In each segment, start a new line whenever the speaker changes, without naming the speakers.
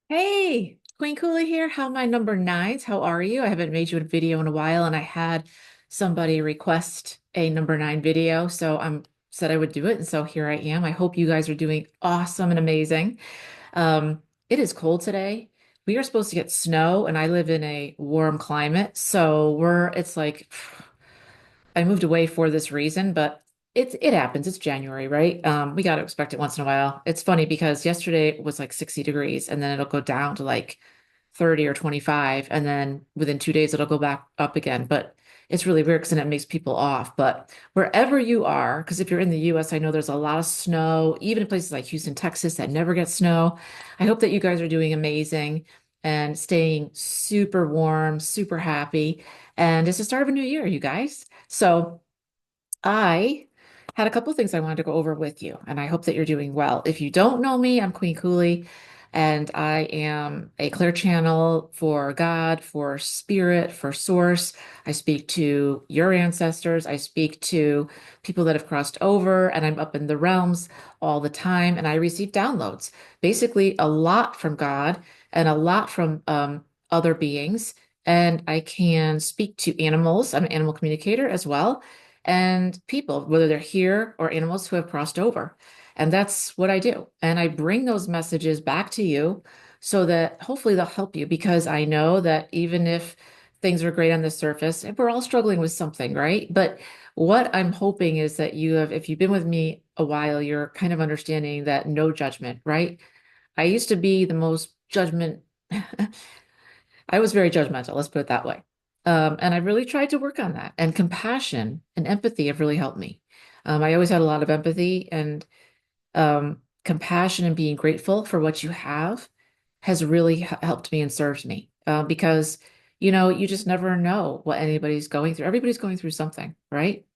Hey, Queen Kuli here. How my number nines? How are you? I haven't made you a video in a while, and I had somebody request a number nine video, so I'm said I would do it, and so here I am. I hope you guys are doing awesome and amazing. It is cold today. We are supposed to get snow, and I live in a warm climate, so it's like I moved away for this reason, but it happens. It's January, right? We got to expect it once in a while. It's funny because yesterday it was like 60 degrees and then it'll go down to like 30 or 25 and then within 2 days it'll go back up again. But it's really weird because then it makes people off. But wherever you are, because if you're in the US, I know there's a lot of snow, even in places like Houston, Texas that never get snow. I hope that you guys are doing amazing and staying super warm, super happy. And it's the start of a new year, you guys. So I had a couple of things I wanted to go over with you, and I hope that you're doing well. If you don't know me, I'm Queen Cooley, and I am a clear channel for God, for spirit, for source. I speak to your ancestors. I speak to people that have crossed over, and I'm up in the realms all the time, and I receive downloads. Basically, a lot from God and a lot from other beings. And I can speak to animals. I'm an animal communicator as well and people, whether they're here or animals who have crossed over. And that's what I do. And I bring those messages back to you so that hopefully they'll help you because I know that even if things are great on the surface, we're all struggling with something, right? But what I'm hoping is that if you've been with me a while, you're kind of understanding that no judgment, right? I used to be the most judgment I was very judgmental, let's put it that way. And I really tried to work on that. And compassion and empathy have really helped me. I always had a lot of empathy and compassion and being grateful for what you have has really helped me and served me because, you just never know what anybody's going through. Everybody's going through something, right?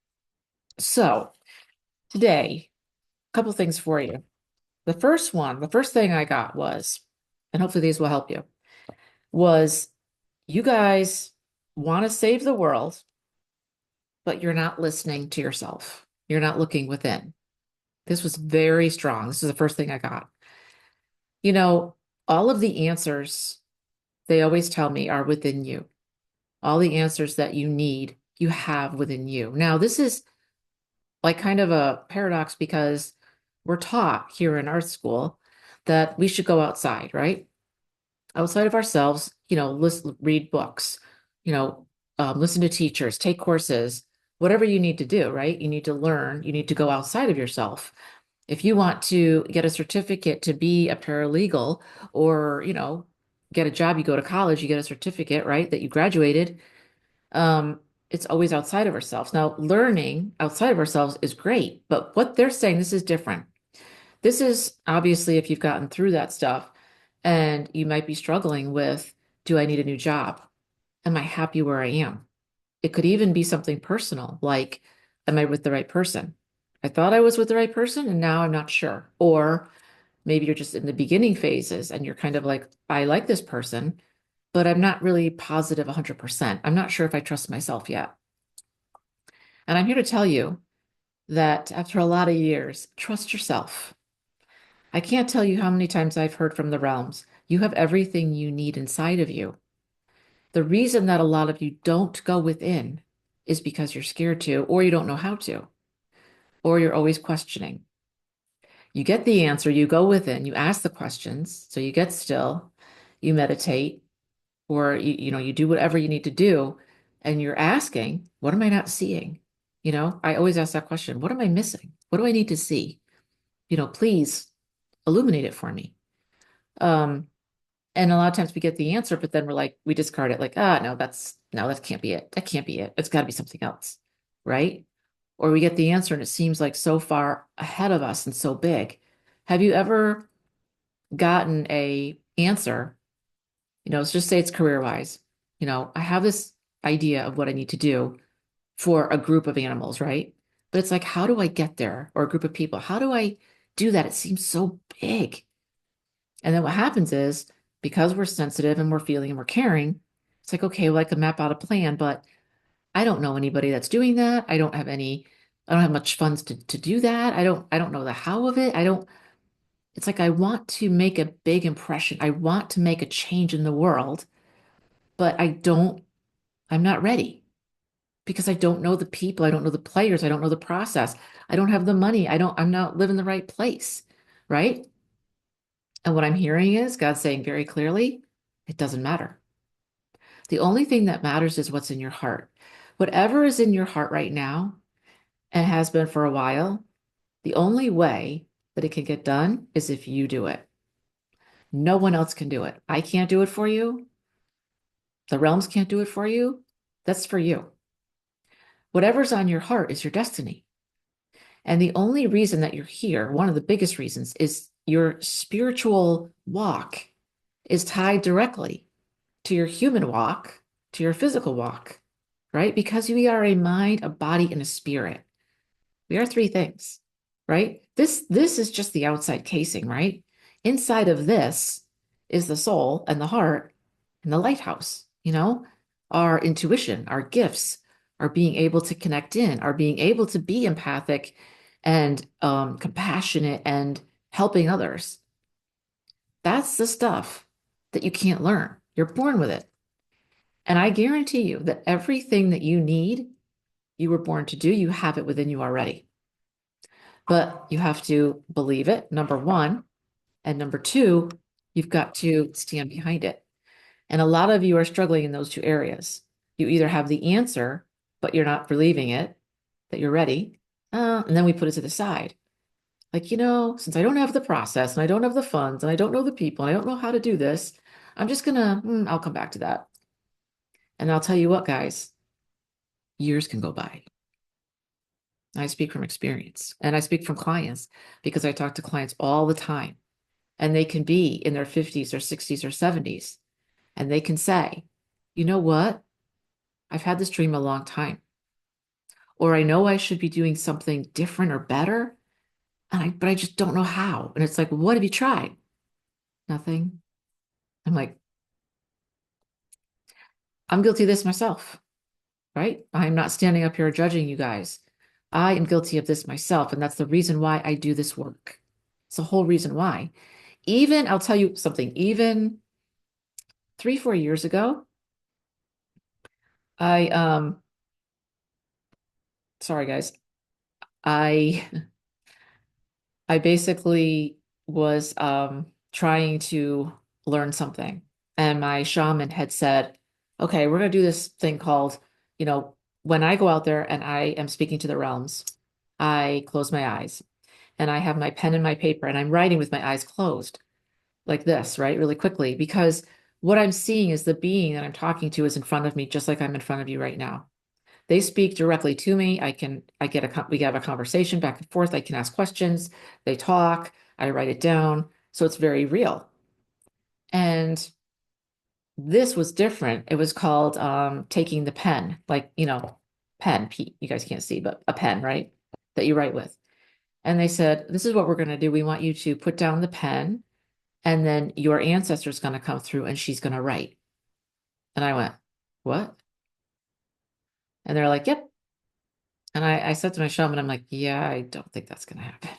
So today, a couple things for you. The first thing I got was, and hopefully these will help you, was you guys want to save the world, but you're not listening to yourself. You're not looking within. This was very strong. This is the first thing I got. You know, all of the answers they always tell me are within you. All the answers that you need, you have within you. Now, this is like kind of a paradox because we're taught here in art school that we should go outside, right? Outside of ourselves, listen, read books, listen to teachers, take courses, whatever you need to do, right? You need to learn, you need to go outside of yourself. If you want to get a certificate to be a paralegal or, get a job, you go to college, you get a certificate, right? That you graduated. It's always outside of ourselves. Now, learning outside of ourselves is great, but what they're saying, this is different. This is obviously if you've gotten through that stuff and you might be struggling with, do I need a new job? Am I happy where I am? It could even be something personal, like, am I with the right person? I thought I was with the right person and now I'm not sure. Or maybe you're just in the beginning phases and you're kind of like, I like this person, but I'm not really positive 100%. I'm not sure if I trust myself yet. And I'm here to tell you that after a lot of years, trust yourself. I can't tell you how many times I've heard from the realms. You have everything you need inside of you. The reason that a lot of you don't go within is because you're scared to, or you don't know how to, or you're always questioning. You get the answer, you go within, you ask the questions, so you get still, you meditate, or you do whatever you need to do, and you're asking, what am I not seeing? I always ask that question, what am I missing? What do I need to see? Please illuminate it for me. Um, And a lot of times we get the answer, but then we discard it like, no, no, that can't be it. That can't be it. It's got to be something else. Right. Or we get the answer and it seems like so far ahead of us and so big. Have you ever gotten a answer? Let's just say it's career wise. I have this idea of what I need to do for a group of animals, right? But it's like, how do I get there? Or a group of people? How do I do that? It seems so big. And then what happens is because we're sensitive and we're feeling and we're caring, it's like, okay, well, I can map out a plan, but I don't know anybody that's doing that. I don't have much funds to do that. I don't know the how of it. I don't, It's like I want to make a big impression. I want to make a change in the world, but I'm not ready because I don't know the people. I don't know the players. I don't know the process. I don't have the money. I'm not living the right place. Right. And what I'm hearing is God saying very clearly, it doesn't matter. The only thing that matters is what's in your heart. Whatever is in your heart right now and has been for a while, the only way that it can get done is if you do it. No one else can do it. I can't do it for you. The realms can't do it for you. That's for you. Whatever's on your heart is your destiny. And the only reason that you're here, one of the biggest reasons, is your spiritual walk is tied directly to your human walk, to your physical walk, right? Because we are a mind, a body, and a spirit. We are three things, right? This is just the outside casing, right? Inside of this is the soul and the heart and the lighthouse, our intuition, our gifts, our being able to connect in, our being able to be empathic and compassionate and helping others. That's the stuff that you can't learn. You're born with it. And I guarantee you that everything that you need, you were born to do, you have it within you already. But you have to believe it, number one. And number two, you've got to stand behind it. And a lot of you are struggling in those two areas. You either have the answer, but you're not believing it, that you're ready. And then we put it to the side. Like, since I don't have the process and I don't have the funds and I don't know the people and I don't know how to do this, I'm just I'll come back to that. And I'll tell you what, guys, years can go by. I speak from experience and I speak from clients because I talk to clients all the time and they can be in their 50s or 60s or 70s and they can say, you know what? I've had this dream a long time. Or I know I should be doing something different or better, but I just don't know how. And it's like, what have you tried? Nothing. I'm like, I'm guilty of this myself, right? I'm not standing up here judging you guys. I am guilty of this myself. And that's the reason why I do this work. It's the whole reason why. Even, I'll tell you something, even 3, 4 years ago, I, sorry guys, I, I basically was, trying to learn something. And my shaman had said, okay, we're going to do this thing called, you know, when I go out there and I am speaking to the realms, I close my eyes and I have my pen and my paper and I'm writing with my eyes closed like this, right? Really quickly, because what I'm seeing is the being that I'm talking to is in front of me, just like I'm in front of you right now. They speak directly to me. We have a conversation back and forth. I can ask questions. They talk. I write it down. So it's very real. And this was different. It was called taking the pen, like, pen, P, you guys can't see, but a pen, right? That you write with. And they said, this is what we're going to do. We want you to put down the pen, and then your ancestor's going to come through and she's going to write. And I went, what? And they're like, yep. And I said to my shaman, I'm like, yeah, I don't think that's going to happen.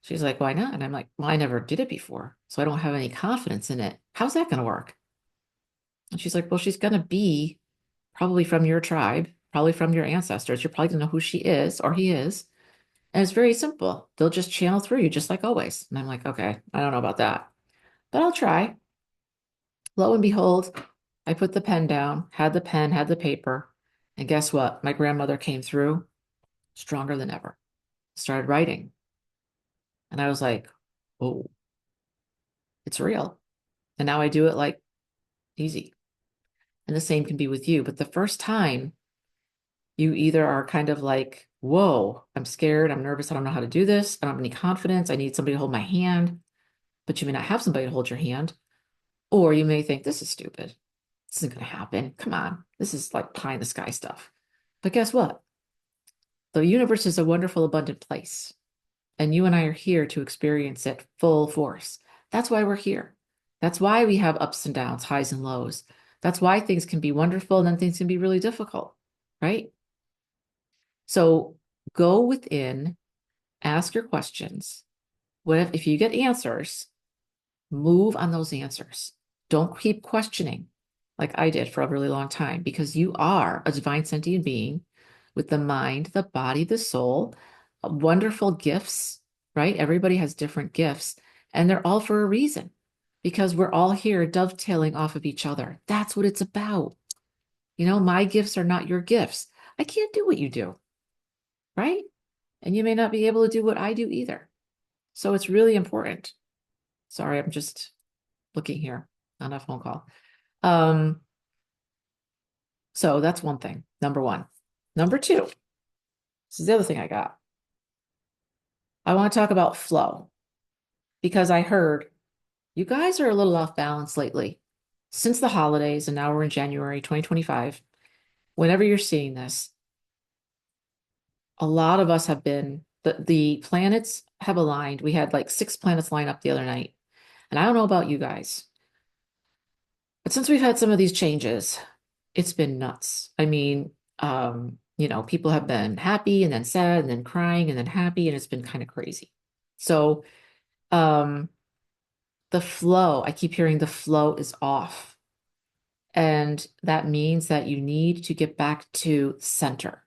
She's like, why not? And I'm like, well, I never did it before, so I don't have any confidence in it. How's that going to work? And she's like, well, she's going to be probably from your tribe, probably from your ancestors. You're probably going to know who she is or he is. And it's very simple. They'll just channel through you just like always. And I'm like, okay, I don't know about that, but I'll try. Lo and behold, I put the pen down, had the pen, had the paper. And guess what? My grandmother came through stronger than ever, started writing. And I was like, oh, it's real. And now I do it like easy. And the same can be with you. But the first time you either are kind of like, whoa, I'm scared, I'm nervous, I don't know how to do this, I don't have any confidence, I need somebody to hold my hand, but you may not have somebody to hold your hand. Or you may think, this is stupid. This isn't going to happen. Come on. This is like pie in the sky stuff. But guess what? The universe is a wonderful, abundant place. And you and I are here to experience it full force. That's why we're here. That's why we have ups and downs, highs and lows. That's why things can be wonderful and then things can be really difficult, right? So go within, ask your questions, if you get answers, move on those answers. Don't keep questioning like I did for a really long time because you are a divine sentient being with the mind, the body, the soul, wonderful gifts, right? Everybody has different gifts and they're all for a reason because we're all here dovetailing off of each other. That's what it's about. My gifts are not your gifts. I can't do what you do, right? And you may not be able to do what I do either. So it's really important. Sorry, I'm just looking here on a phone call. Um, so that's one thing, number one. Number two, this is the other thing I got. I want to talk about flow because I heard you guys are a little off balance lately since the holidays, and now we're in January 2025. Whenever you're seeing this, a lot of us have been, the planets have aligned. We had like 6 planets line up the other night. And I don't know about you guys, but since we've had some of these changes, it's been nuts. I mean, people have been happy and then sad and then crying and then happy, and it's been kind of crazy. So, um, the flow, I keep hearing the flow is off. And that means that you need to get back to center.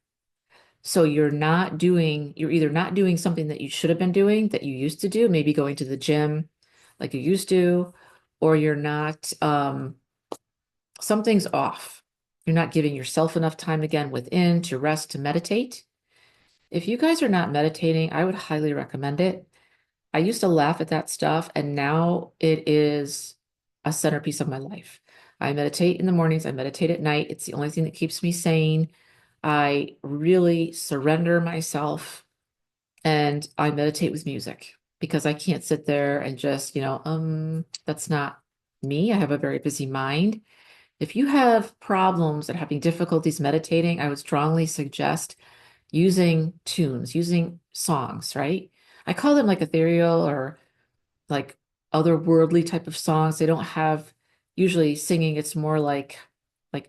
So you're either not doing something that you should have been doing that you used to do, maybe going to the gym like you used to, or you're not, something's off. You're not giving yourself enough time again within to rest, to meditate. If you guys are not meditating, I would highly recommend it. I used to laugh at that stuff, and now it is a centerpiece of my life. I meditate in the mornings, I meditate at night. It's the only thing that keeps me sane. I really surrender myself and I meditate with music because I can't sit there and just, that's not me. I have a very busy mind. If you have problems and having difficulties meditating, I would strongly suggest using tunes, using songs, right? I call them like ethereal or like otherworldly type of songs. They don't have usually singing. It's more like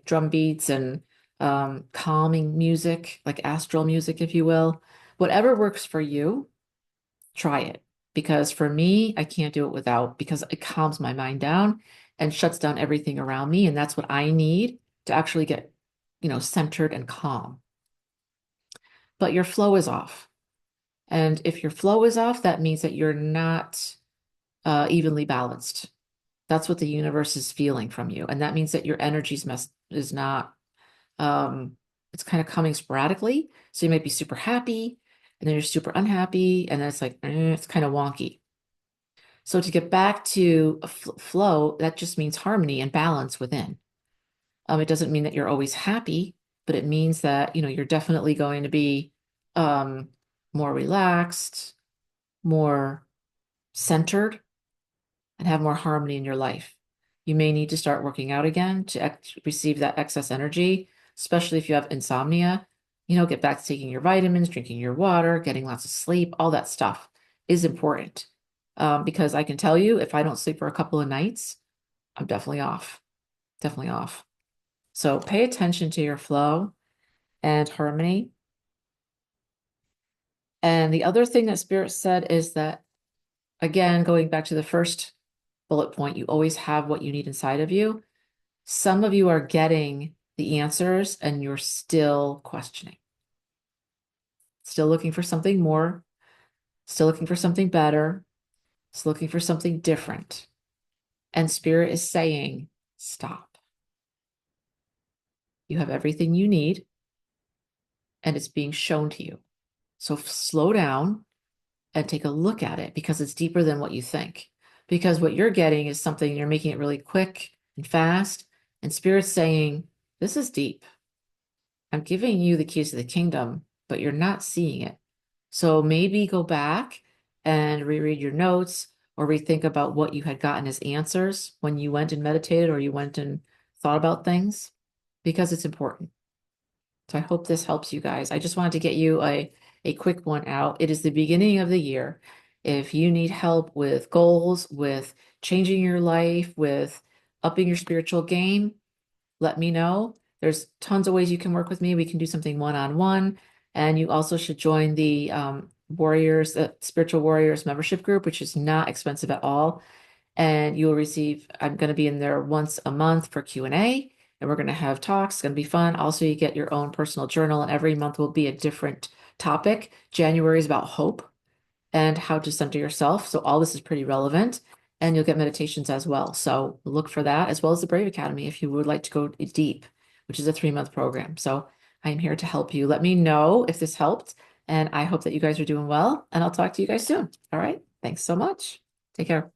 drum beats and calming music, like astral music, if you will. Whatever works for you, try it. Because for me, I can't do it without because it calms my mind down and shuts down everything around me. And that's what I need to actually get, centered and calm. But your flow is off. And if your flow is off, that means that you're not evenly balanced. That's what the universe is feeling from you. And that means that your energy's is not, it's kind of coming sporadically. So you might be super happy and then you're super unhappy. And then it's like, it's kind of wonky. So to get back to a flow, that just means harmony and balance within. It doesn't mean that you're always happy, but it means that, you're definitely going to be um, more relaxed, more centered, and have more harmony in your life. You may need to start working out again to receive that excess energy, especially if you have insomnia. Get back to taking your vitamins, drinking your water, getting lots of sleep, all that stuff is important. Because I can tell you, if I don't sleep for a couple of nights, I'm definitely off, definitely off. So pay attention to your flow and harmony. And the other thing that Spirit said is that, again, going back to the first bullet point, you always have what you need inside of you. Some of you are getting the answers and you're still questioning, still looking for something more, still looking for something better, still looking for something different. And Spirit is saying, stop. You have everything you need and it's being shown to you. So slow down and take a look at it because it's deeper than what you think. Because what you're getting is something, you're making it really quick and fast. And Spirit's saying, this is deep. I'm giving you the keys to the kingdom, but you're not seeing it. So maybe go back and reread your notes or rethink about what you had gotten as answers when you went and meditated or you went and thought about things because it's important. So I hope this helps you guys. I just wanted to get you a quick one out. It is the beginning of the year. If you need help with goals, with changing your life, with upping your spiritual game, let me know. There's tons of ways you can work with me. We can do something one-on-one. And you also should join the Warriors, Spiritual Warriors membership group, which is not expensive at all. And you will receive, I'm going to be in there once a month for Q&A, and we're going to have talks. It's going to be fun. Also, you get your own personal journal, and every month will be a different topic. January is about hope and how to center yourself. So all this is pretty relevant, and you'll get meditations as well. So look for that, as well as the Brave Academy if you would like to go deep, which is a 3-month program. So I'm here to help you. Let me know if this helped, and I hope that you guys are doing well, and I'll talk to you guys soon. All right. Thanks so much. Take care.